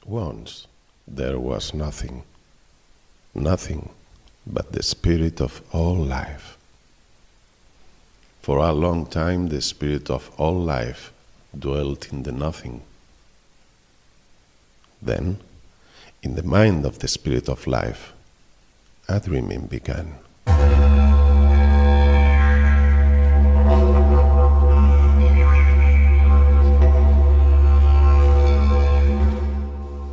Once there was nothing, nothing but the spirit of all life. For a long time the spirit of all life dwelt in the nothing. Then, in the mind of the spirit of life, a dreaming began.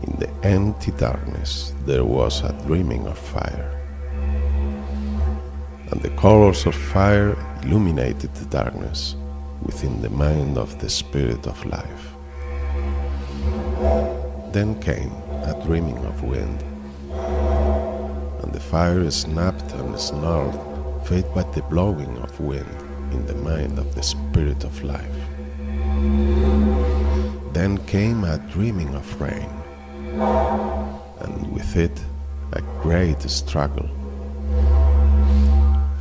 In the empty darkness there was a dreaming of fire, and the colors of fire illuminated the darkness within the mind of the spirit of life. Then came a dreaming of wind, and the fire snapped and snarled, fed by the blowing of wind in the mind of the spirit of life. Then came a dreaming of rain, and with it a great struggle.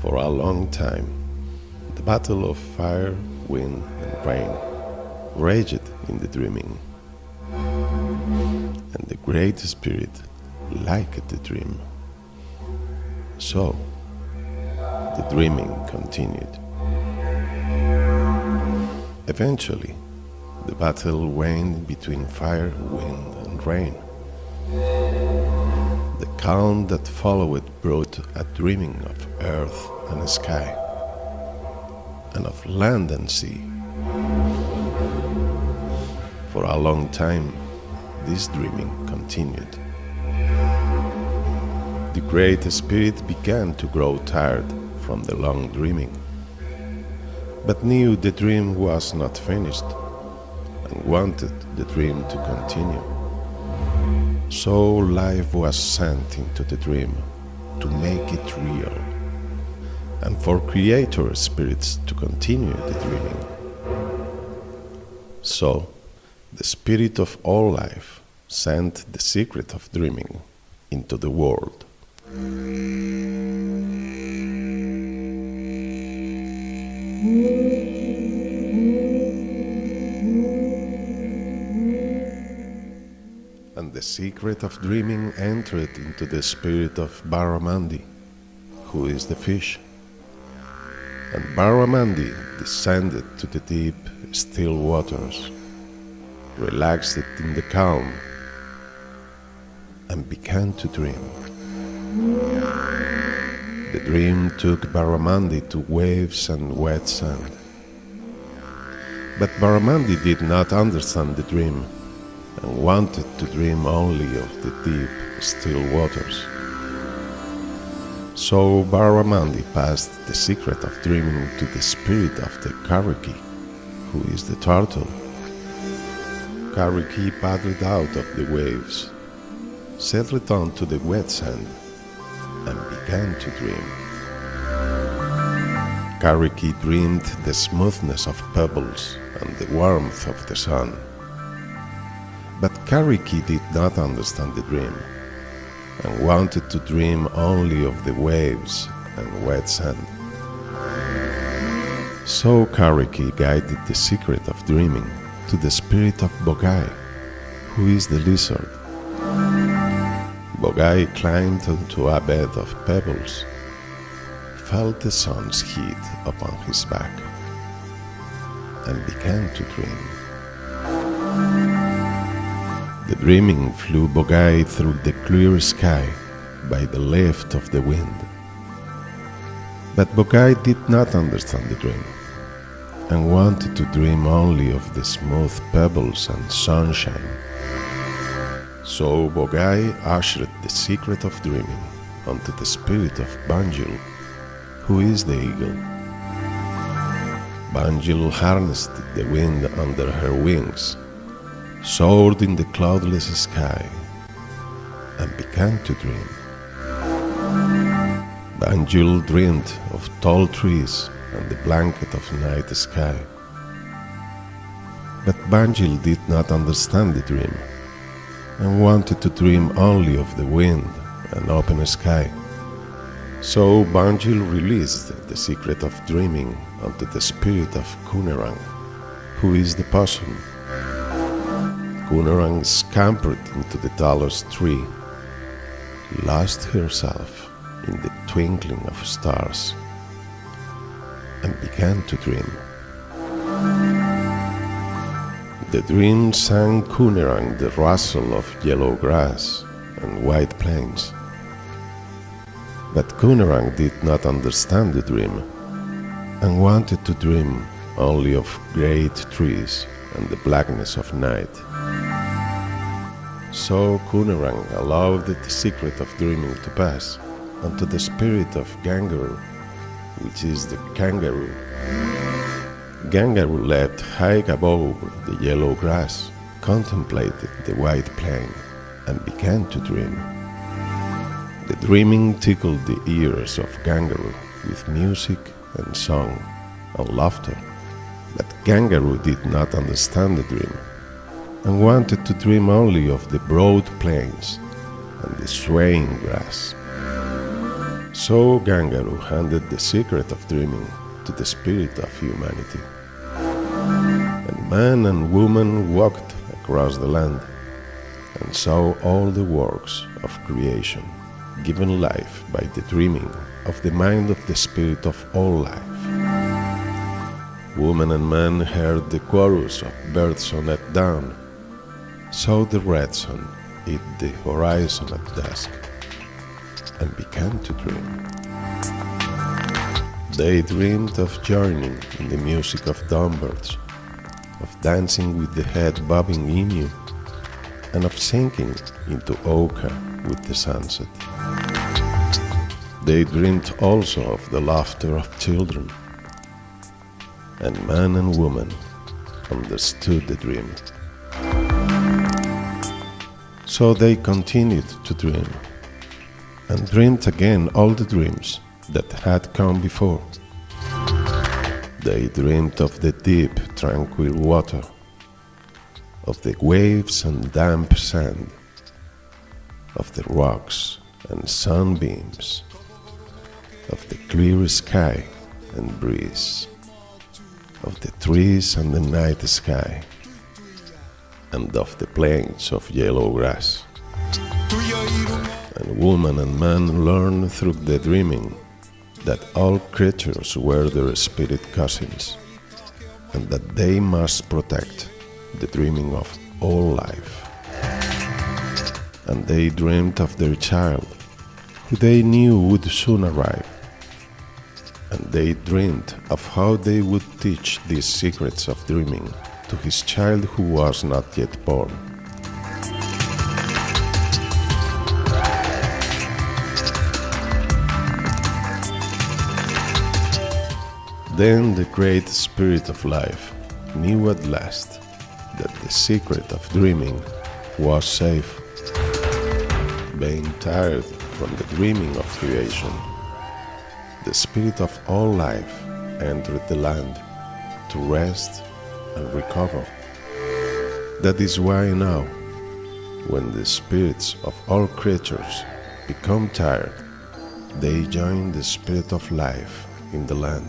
For a long time, the battle of fire, wind, and rain raged in the dreaming, and the Great Spirit liked the dream. So, the dreaming continued. Eventually, the battle waned between fire, wind, and rain. The calm that followed brought a dreaming of earth and sky, and of land and sea. For a long time, this dreaming continued. The Great Spirit began to grow tired from the long dreaming, but knew the dream was not finished and wanted the dream to continue. So life was sent into the dream to make it real, and for creator spirits to continue the dreaming. So, the spirit of all life sent the secret of dreaming into the world. And the secret of dreaming entered into the spirit of Barramandi, who is the fish. And Barramandi descended to the deep, still waters, relaxed in the calm, and began to dream. The dream took Barramandi to waves and wet sand. But Barramandi did not understand the dream and wanted to dream only of the deep, still waters. So Barramandi passed the secret of dreaming to the spirit of the Kariki, who is the turtle. Kariki paddled out of the waves, settled onto the wet sand, and began to dream. Kariki dreamed the smoothness of pebbles and the warmth of the sun. But Kariki did not understand the dream and wanted to dream only of the waves and wet sand. So Kariki guided the secret of dreaming to the spirit of Bogai, who is the lizard. Bogai climbed onto a bed of pebbles, felt the sun's heat upon his back, and began to dream. The dreaming flew Bogai through the clear sky by the lift of the wind. But Bogai did not understand the dream and wanted to dream only of the smooth pebbles and sunshine. So Bogai ushered the secret of dreaming onto the spirit of Banjul, who is the eagle. Banjul harnessed the wind under her wings, soared in the cloudless sky, and began to dream. Banjul dreamed of tall trees and the blanket of night sky. But Banjul did not understand the dream and wanted to dream only of the wind and open sky. So Banjul released the secret of dreaming onto the spirit of Kunerang, who is the possum. Coonerang scampered into the tallest tree, lost herself in the twinkling of stars, and began to dream. The dream sang Coonerang the rustle of yellow grass and white plains. But Coonerang did not understand the dream and wanted to dream only of great trees and the blackness of night. So Coonerang allowed the secret of dreaming to pass unto the spirit of Gangaru, which is the kangaroo. Gangaru leapt high above the yellow grass, contemplated the white plain, and began to dream. The dreaming tickled the ears of Gangaru with music and song and laughter, but Gangaru did not understand the dream and wanted to dream only of the broad plains and the swaying grass. So Gangaru handed the secret of dreaming to the spirit of humanity. And man and woman walked across the land and saw all the works of creation given life by the dreaming of the mind of the spirit of all life. Woman and man heard the chorus of birds on at dawn, saw the red sun eat the horizon at dusk, and began to dream. They dreamed of joining in the music of dawnbirds, of dancing with the head bobbing emu, and of sinking into Oka with the sunset. They dreamed also of the laughter of children, and man and woman understood the dream. So they continued to dream, and dreamed again all the dreams that had come before. They dreamed of the deep, tranquil water, of the waves and damp sand, of the rocks and sunbeams, of the clear sky and breeze, of the trees and the night sky, and of the plains of yellow grass. And woman and man learned through the dreaming that all creatures were their spirit cousins, and that they must protect the dreaming of all life. And they dreamed of their child, who they knew would soon arrive. And they dreamed of how they would teach these secrets of dreaming to his child who was not yet born. Then the great spirit of life knew at last that the secret of dreaming was safe. Being tired from the dreaming of creation, the spirit of all life entered the land to rest and recover. That is why now, when the spirits of all creatures become tired, they join the spirit of life in the land.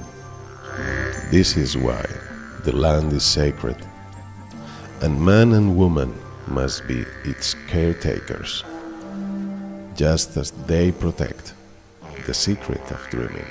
This is why the land is sacred, and man and woman must be its caretakers, just as they protect the secret of dreaming.